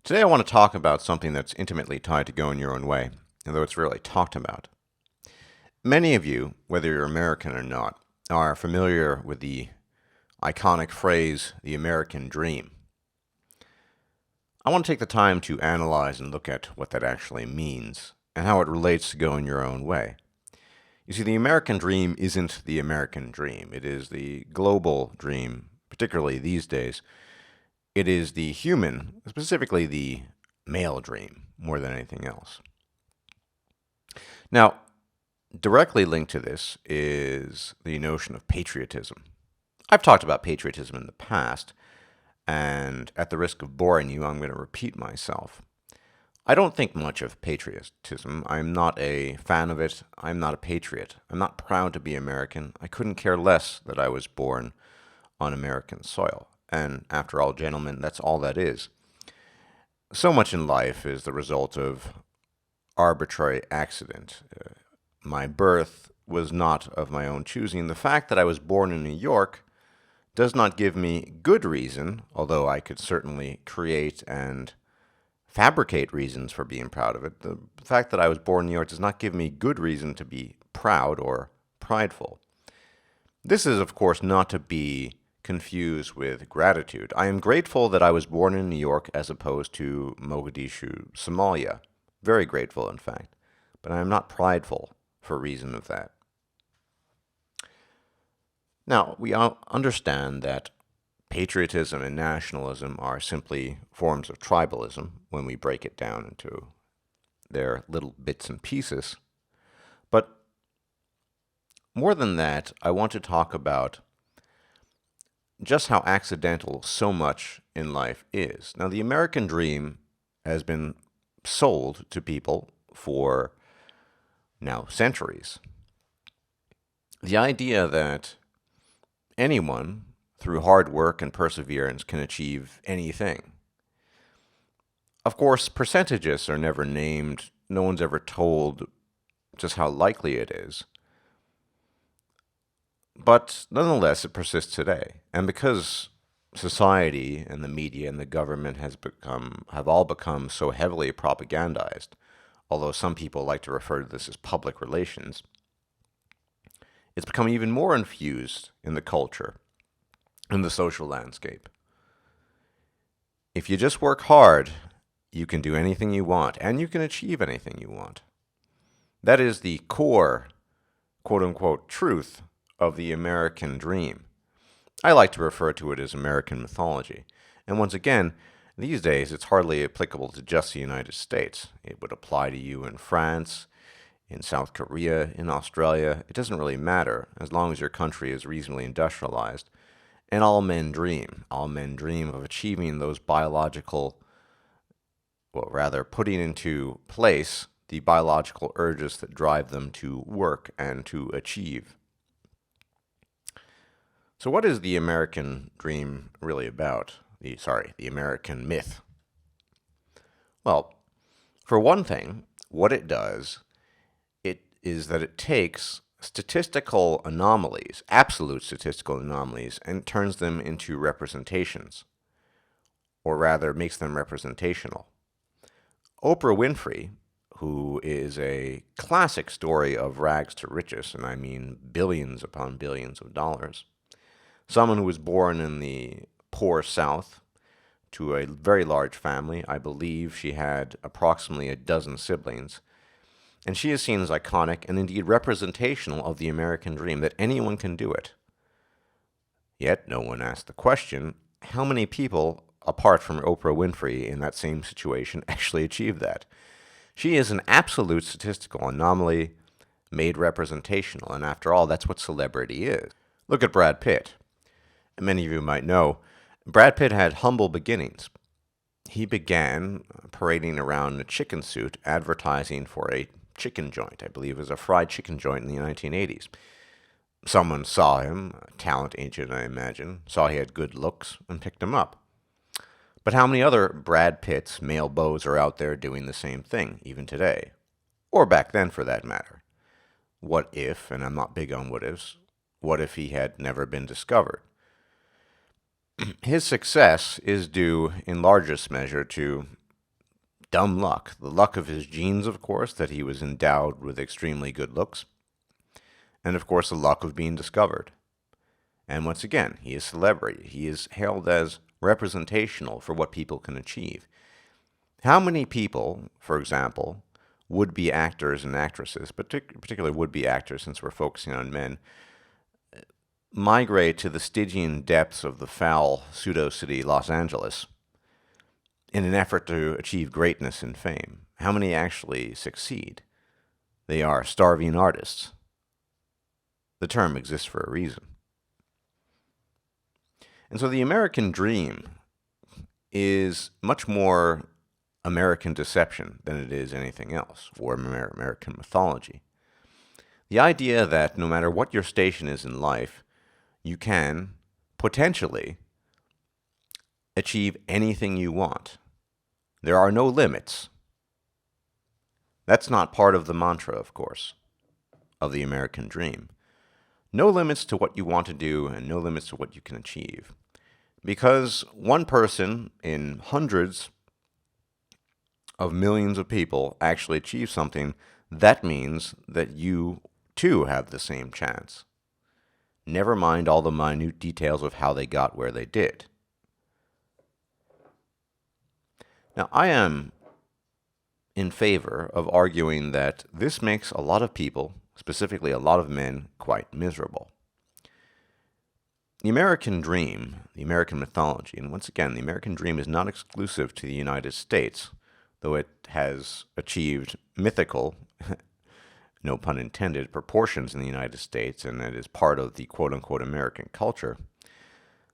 Today I want to talk about something that's intimately tied to going your own way, although it's rarely talked about. Many of you, whether you're American or not, are familiar with the iconic phrase, the American dream. I want to take the time to analyze and look at what that actually means and how it relates to going your own way. You see, the American dream isn't the American dream. It is the global dream, particularly these days. It is the human, specifically the male dream, more than anything else. Now, directly linked to this is the notion of patriotism. I've talked about patriotism in the past, and at the risk of boring you, I'm going to repeat myself. I don't think much of patriotism. I'm not a fan of it. I'm not a patriot. I'm not proud to be American. I couldn't care less that I was born on American soil. And after all, gentlemen, that's all that is. So much in life is the result of arbitrary accident. My birth was not of my own choosing. The fact that I was born in New York does not give me good reason, although I could certainly create and fabricate reasons for being proud of it. The fact that I was born in New York does not give me good reason to be proud or prideful. This is, of course, not to be confused with gratitude. I am grateful that I was born in New York as opposed to Mogadishu, Somalia. Very grateful, in fact. But I am not prideful for reason of that. Now, we all understand that patriotism and nationalism are simply forms of tribalism when we break it down into their little bits and pieces. But more than that, I want to talk about just how accidental so much in life is. Now, the American dream has been sold to people for now centuries. The idea that anyone, through hard work and perseverance, can achieve anything. Of course, percentages are never named. No one's ever told just how likely it is. But nonetheless, it persists today. And because society and the media and the government have all become so heavily propagandized, although some people like to refer to this as public relations, it's become even more infused in the culture, in the social landscape. If you just work hard, you can do anything you want, and you can achieve anything you want. That is the core, quote-unquote, truth of the American dream. I like to refer to it as American mythology. And once again, these days it's hardly applicable to just the United States. It would apply to you in France, in South Korea, in Australia. It doesn't really matter as long as your country is reasonably industrialized. And all men dream. All men dream of achieving those putting into place the biological urges that drive them to work and to achieve. So what is the American dream really about? The American myth. Well, for one thing, what it does, it is that it takes statistical anomalies, absolute statistical anomalies, and turns them into representations, or rather makes them representational. Oprah Winfrey, who is a classic story of rags to riches, and I mean billions upon billions of dollars, someone who was born in the poor South to a very large family. I believe she had approximately a dozen siblings. And she is seen as iconic and indeed representational of the American dream, that anyone can do it. Yet no one asked the question, how many people, apart from Oprah Winfrey in that same situation, actually achieved that? She is an absolute statistical anomaly made representational, and after all, that's what celebrity is. Look at Brad Pitt. Many of you might know, Brad Pitt had humble beginnings. He began parading around in a chicken suit, advertising for a chicken joint. I believe it was a fried chicken joint in the 1980s. Someone saw him, a talent agent I imagine, saw he had good looks, and picked him up. But how many other Brad Pitts, male beaus, are out there doing the same thing, even today? Or back then, for that matter. What if, and I'm not big on what ifs, what if he had never been discovered? His success is due in largest measure to dumb luck. The luck of his genes, of course, that he was endowed with extremely good looks. And of course, the luck of being discovered. And once again, he is celebrity. He is hailed as representational for what people can achieve. How many people, for example, would-be actors and actresses, particularly would-be actors since we're focusing on men, migrate to the Stygian depths of the foul pseudo-city Los Angeles in an effort to achieve greatness and fame? How many actually succeed? They are starving artists. The term exists for a reason. And so the American dream is much more American deception than it is anything else, or American mythology. The idea that no matter what your station is in life, you can potentially achieve anything you want. There are no limits. That's not part of the mantra, of course, of the American dream. No limits to what you want to do and no limits to what you can achieve. Because one person in hundreds of millions of people actually achieve something, that means that you too have the same chance. Never mind all the minute details of how they got where they did. Now, I am in favor of arguing that this makes a lot of people, specifically a lot of men, quite miserable. The American dream, the American mythology, and once again, the American dream is not exclusive to the United States, though it has achieved mythical, no pun intended, proportions in the United States, and it is part of the quote-unquote American culture.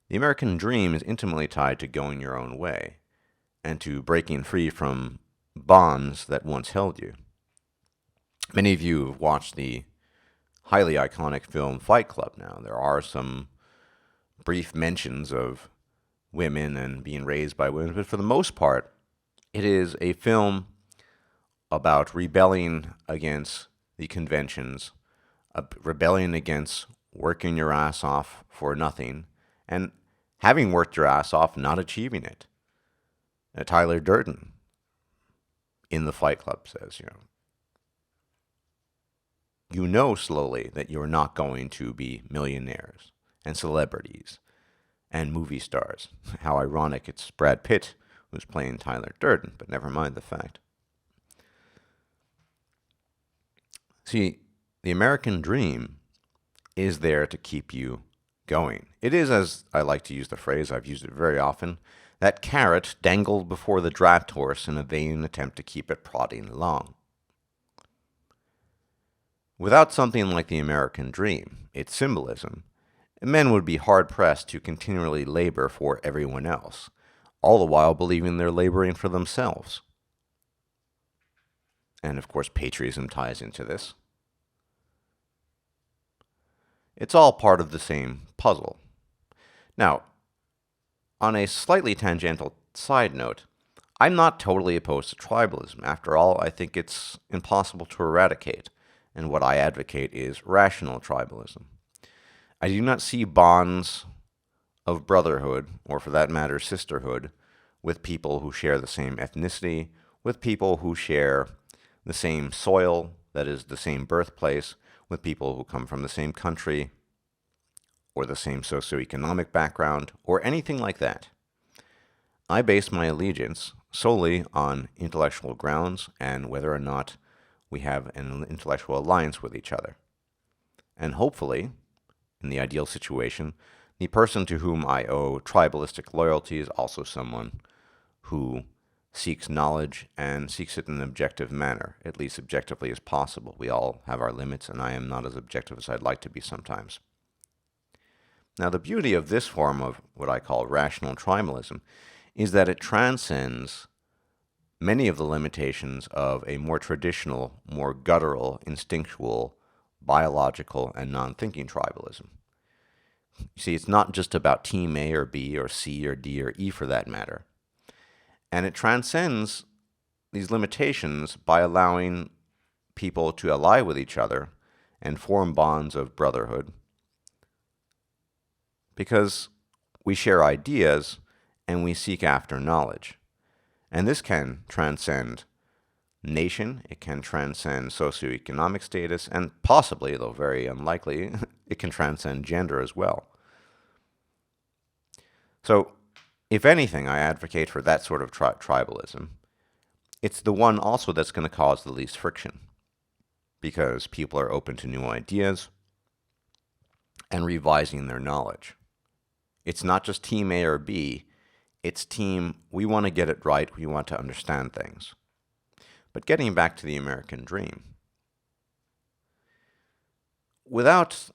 The American dream is intimately tied to going your own way, and to breaking free from bonds that once held you. Many of you have watched the highly iconic film Fight Club now. There are some brief mentions of women and being raised by women, but for the most part, it is a film about rebelling against the conventions, rebelling against working your ass off for nothing, and having worked your ass off, not achieving it. Tyler Durden in the Fight Club says, you know slowly that you're not going to be millionaires and celebrities and movie stars. How ironic, it's Brad Pitt who's playing Tyler Durden, but never mind the fact. See, the American dream is there to keep you going. It is, as I like to use the phrase, I've used it very often, that carrot dangled before the draft horse in a vain attempt to keep it prodding along. Without something like the American dream, its symbolism, men would be hard-pressed to continually labor for everyone else, all the while believing they're laboring for themselves. And of course, patriotism ties into this. It's all part of the same puzzle. Now, on a slightly tangential side note, I'm not totally opposed to tribalism. After all, I think it's impossible to eradicate, and what I advocate is rational tribalism. I do not see bonds of brotherhood, or for that matter, sisterhood, with people who share the same ethnicity, with people who share the same soil, that is, the same birthplace, with people who come from the same country, or the same socioeconomic background, or anything like that. I base my allegiance solely on intellectual grounds and whether or not we have an intellectual alliance with each other. And hopefully, in the ideal situation, the person to whom I owe tribalistic loyalty is also someone who seeks knowledge and seeks it in an objective manner, at least objectively as possible. We all have our limits, and I am not as objective as I'd like to be sometimes. Now, the beauty of this form of what I call rational tribalism is that it transcends many of the limitations of a more traditional, more guttural, instinctual, biological, and non-thinking tribalism. You see, it's not just about team A or B or C or D or E for that matter. And it transcends these limitations by allowing people to ally with each other and form bonds of brotherhood because we share ideas and we seek after knowledge. And this can transcend nation, it can transcend socioeconomic status, and possibly, though very unlikely, it can transcend gender as well. So, if anything, I advocate for that sort of tribalism. It's the one also that's going to cause the least friction, because people are open to new ideas and revising their knowledge. It's not just team A or B, it's team, we want to get it right, we want to understand things. But getting back to the American dream, without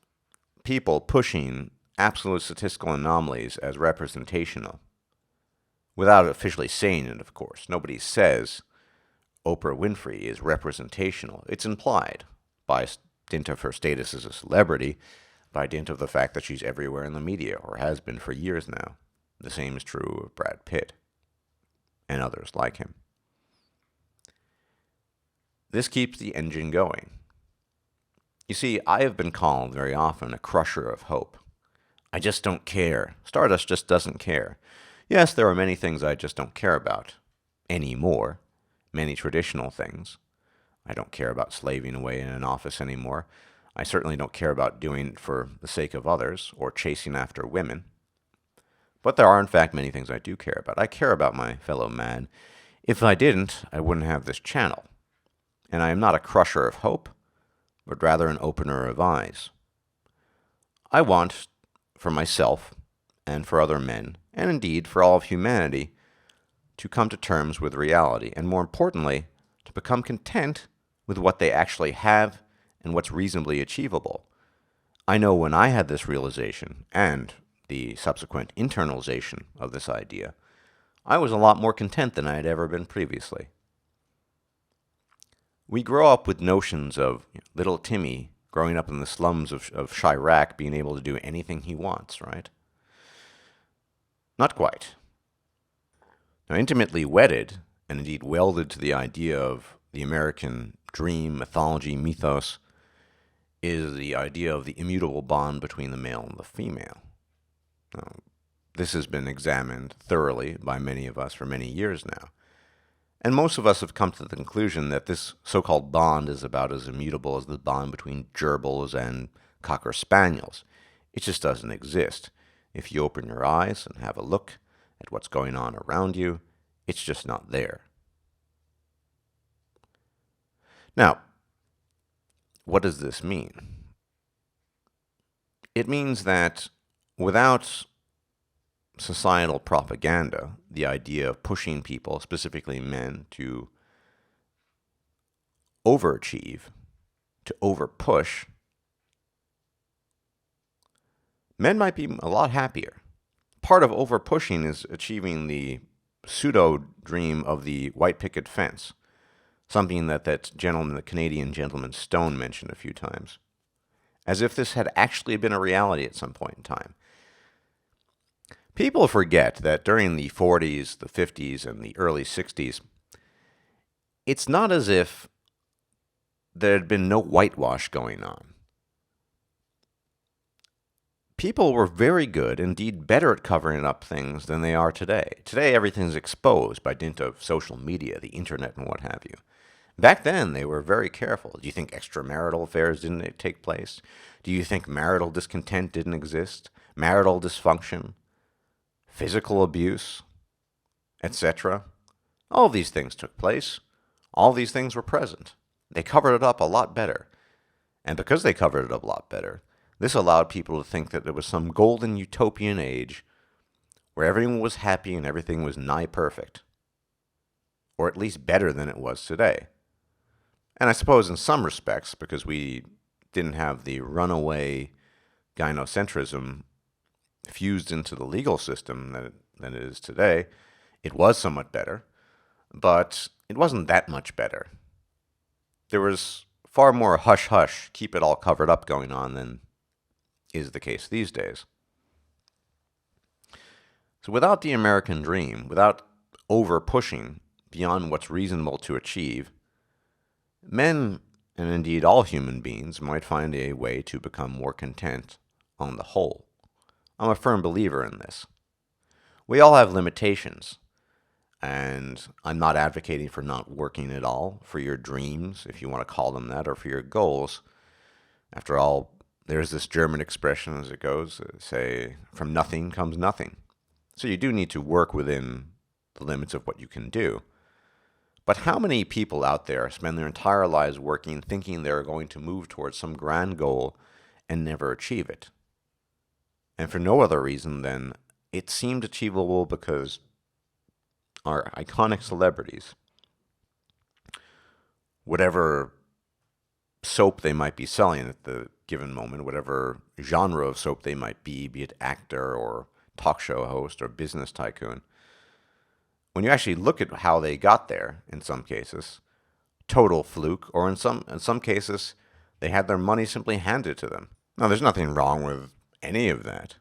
people pushing absolute statistical anomalies as representational, without officially saying it, of course, nobody says Oprah Winfrey is representational. It's implied by dint of her status as a celebrity, by dint of the fact that she's everywhere in the media, or has been for years now. The same is true of Brad Pitt and others like him. This keeps the engine going. You see, I have been called very often a crusher of hope. I just don't care. Stardust just doesn't care. Yes, there are many things I just don't care about anymore, many traditional things. I don't care about slaving away in an office anymore. I certainly don't care about doing it for the sake of others or chasing after women. But there are, in fact, many things I do care about. I care about my fellow man. If I didn't, I wouldn't have this channel. And I am not a crusher of hope, but rather an opener of eyes. I want, for myself and for other men, and indeed for all of humanity, to come to terms with reality, and more importantly, to become content with what they actually have and what's reasonably achievable. I know when I had this realization, and the subsequent internalization of this idea, I was a lot more content than I had ever been previously. We grow up with notions of little Timmy growing up in the slums of Chirac being able to do anything he wants, right? Not quite. Now, intimately wedded, and indeed welded to the idea of the American dream, mythology, mythos, is the idea of the immutable bond between the male and the female. Now, this has been examined thoroughly by many of us for many years now. And most of us have come to the conclusion that this so-called bond is about as immutable as the bond between gerbils and cocker spaniels. It just doesn't exist. If you open your eyes and have a look at what's going on around you, it's just not there. Now, what does this mean? It means that without societal propaganda, the idea of pushing people, specifically men, to overachieve, to overpush, men might be a lot happier. Part of overpushing is achieving the pseudo-dream of the white picket fence, something that gentleman, the Canadian gentleman Stone, mentioned a few times, as if this had actually been a reality at some point in time. People forget that during the 40s, the 50s, and the early 60s, it's not as if there had been no whitewash going on. People were very good, indeed better at covering up things than they are today. Today, everything's exposed by dint of social media, the internet, and what have you. Back then, they were very careful. Do you think extramarital affairs didn't take place? Do you think marital discontent didn't exist? Marital dysfunction? Physical abuse? Etc.? All of these things took place. All of these things were present. They covered it up a lot better. And because they covered it up a lot better, this allowed people to think that there was some golden utopian age where everyone was happy and everything was nigh perfect. Or at least better than it was today. And I suppose in some respects, because we didn't have the runaway gynocentrism fused into the legal system than it is today, it was somewhat better, but it wasn't that much better. There was far more hush-hush, keep it all covered up going on than is the case these days. So without the American dream, without over-pushing beyond what's reasonable to achieve, men, and indeed all human beings, might find a way to become more content on the whole. I'm a firm believer in this. We all have limitations. And I'm not advocating for not working at all for your dreams, if you want to call them that, or for your goals. After all, there's this German expression as it goes, say, from nothing comes nothing. So you do need to work within the limits of what you can do. But how many people out there spend their entire lives working, thinking they're going to move towards some grand goal and never achieve it? And for no other reason than it seemed achievable because our iconic celebrities, whatever soap they might be selling at the given moment, whatever genre of soap they might be it actor or talk show host or business tycoon, when you actually look at how they got there, in some cases, total fluke, or in some cases, they had their money simply handed to them. Now, there's nothing wrong with any of that.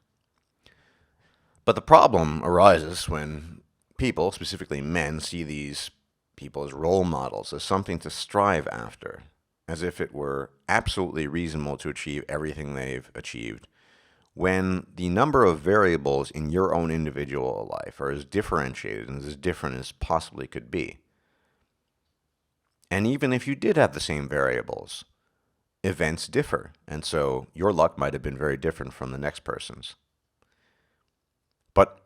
But the problem arises when people, specifically men, see these people as role models, as something to strive after, as if it were absolutely reasonable to achieve everything they've achieved, when the number of variables in your own individual life are as differentiated and as different as possibly could be. And even if you did have the same variables, events differ, and so your luck might have been very different from the next person's. But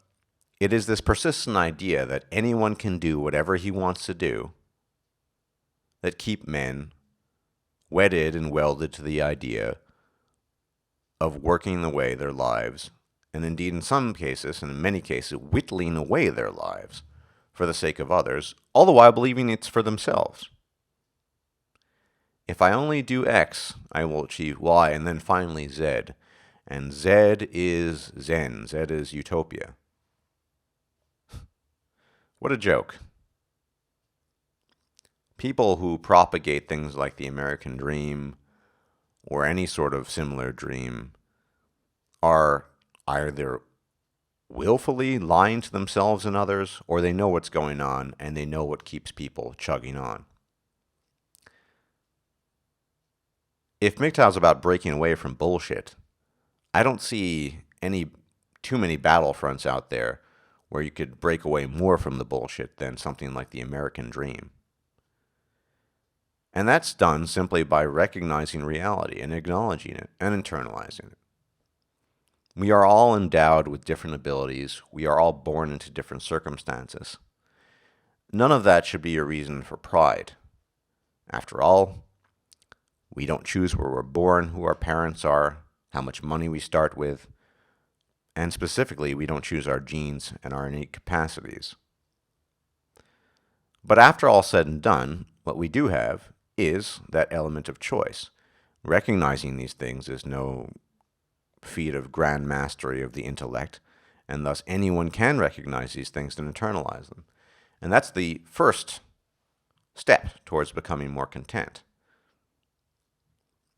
it is this persistent idea that anyone can do whatever he wants to do that keep men wedded and welded to the idea of working away their lives, and indeed in some cases, and in many cases, whittling away their lives for the sake of others, all the while believing it's for themselves. If I only do X, I will achieve Y, and then finally Z. And Z is Zen. Z is utopia. What a joke. People who propagate things like the American dream or any sort of similar dream are either willfully lying to themselves and others, or they know what's going on and they know what keeps people chugging on. If MGTOW's about breaking away from bullshit, I don't see too many battlefronts out there where you could break away more from the bullshit than something like the American dream. And that's done simply by recognizing reality and acknowledging it and internalizing it. We are all endowed with different abilities. We are all born into different circumstances. None of that should be a reason for pride. After all, we don't choose where we're born, who our parents are, how much money we start with, and specifically, we don't choose our genes and our innate capacities. But after all said and done, what we do have is that element of choice. Recognizing these things is no feat of grand mastery of the intellect, and thus anyone can recognize these things and internalize them. And that's the first step towards becoming more content.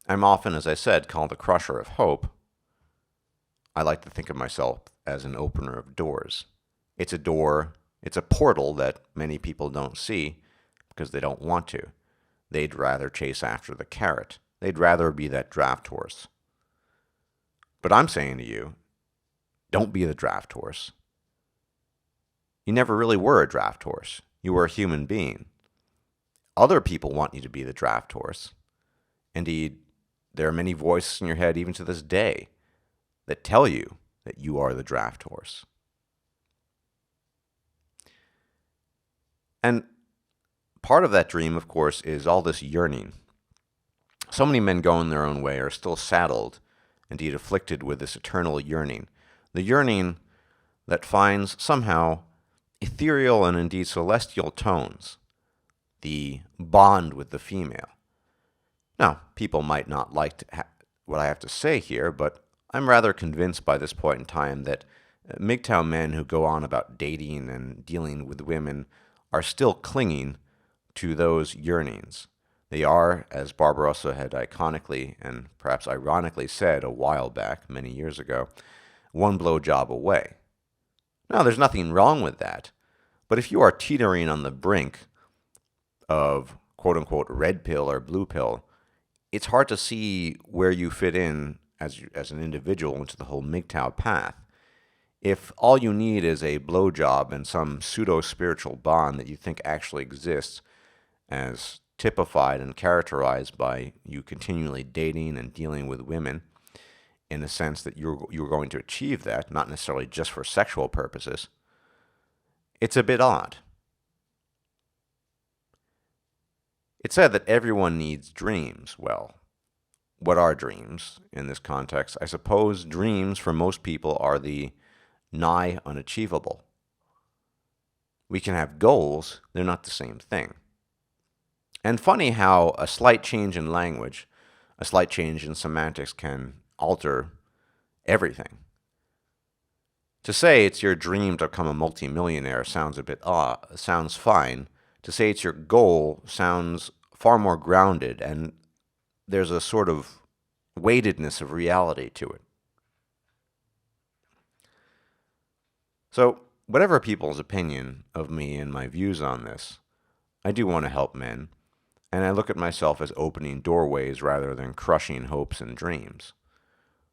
I'm often, as I said, called the crusher of hope. I like to think of myself as an opener of doors. It's a door, it's a portal that many people don't see because they don't want to. They'd rather chase after the carrot. They'd rather be that draft horse. But I'm saying to you, don't be the draft horse. You never really were a draft horse. You were a human being. Other people want you to be the draft horse. Indeed, there are many voices in your head, even to this day, that tell you that you are the draft horse. And part of that dream, of course, is all this yearning. So many men going their own way are still saddled, indeed afflicted with this eternal yearning. The yearning that finds somehow ethereal and indeed celestial tones. The bond with the female. Now, people might not like what I have to say here, but I'm rather convinced by this point in time that MGTOW men who go on about dating and dealing with women are still clinging to those yearnings. They are, as Barbarossa had iconically and perhaps ironically said a while back, many years ago, one blowjob away. Now, there's nothing wrong with that, but if you are teetering on the brink of quote-unquote red pill or blue pill, it's hard to see where you fit in as an individual into the whole MGTOW path. If all you need is a blowjob and some pseudo-spiritual bond that you think actually exists, as typified and characterized by you continually dating and dealing with women, in the sense that you're going to achieve that, not necessarily just for sexual purposes, it's a bit odd. It's said that everyone needs dreams. Well, what are dreams in this context? I suppose dreams for most people are the nigh unachievable. We can have goals, they're not the same thing. And funny how a slight change in language, a slight change in semantics can alter everything. To say it's your dream to become a multimillionaire sounds a bit odd, sounds fine. To say it's your goal sounds far more grounded, and there's a sort of weightedness of reality to it. So, whatever people's opinion of me and my views on this, I do want to help men, and I look at myself as opening doorways rather than crushing hopes and dreams.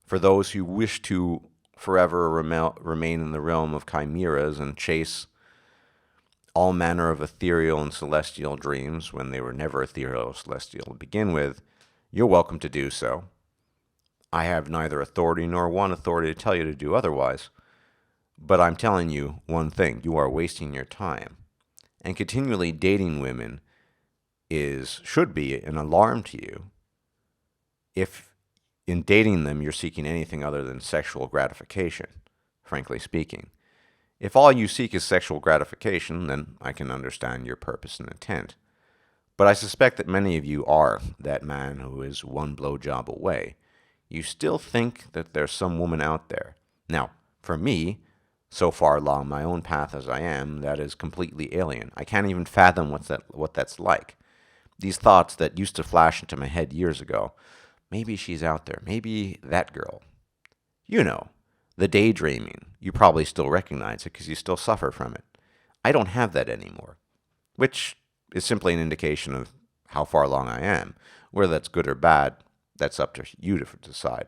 For those who wish to forever remain in the realm of chimeras and chase all manner of ethereal and celestial dreams when they were never ethereal or celestial to begin with, you're welcome to do so. I have neither authority nor one authority to tell you to do otherwise. But I'm telling you one thing, you are wasting your time. And continually dating women should be an alarm to you if in dating them you're seeking anything other than sexual gratification, frankly speaking. If all you seek is sexual gratification, then I can understand your purpose and intent. But I suspect that many of you are that man who is one blowjob away. You still think that there's some woman out there. Now, for me, so far along my own path as I am, that is completely alien. I can't even fathom what that's like. These thoughts that used to flash into my head years ago. Maybe she's out there. Maybe that girl. You know, the daydreaming. You probably still recognize it because you still suffer from it. I don't have that anymore, which is simply an indication of how far along I am. Whether that's good or bad, that's up to you to decide.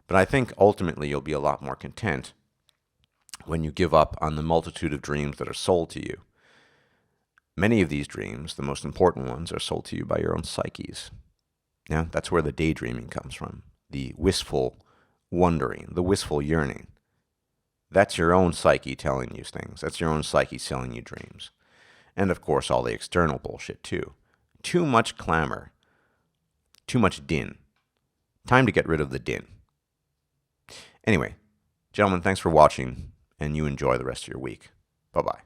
But I think ultimately you'll be a lot more content when you give up on the multitude of dreams that are sold to you. Many of these dreams, the most important ones, are sold to you by your own psyches. Yeah, that's where the daydreaming comes from. The wistful wondering, the wistful yearning. That's your own psyche telling you things. That's your own psyche selling you dreams. And of course, all the external bullshit too. Too much clamor. Too much din. Time to get rid of the din. Anyway, gentlemen, thanks for watching, and you enjoy the rest of your week. Bye-bye.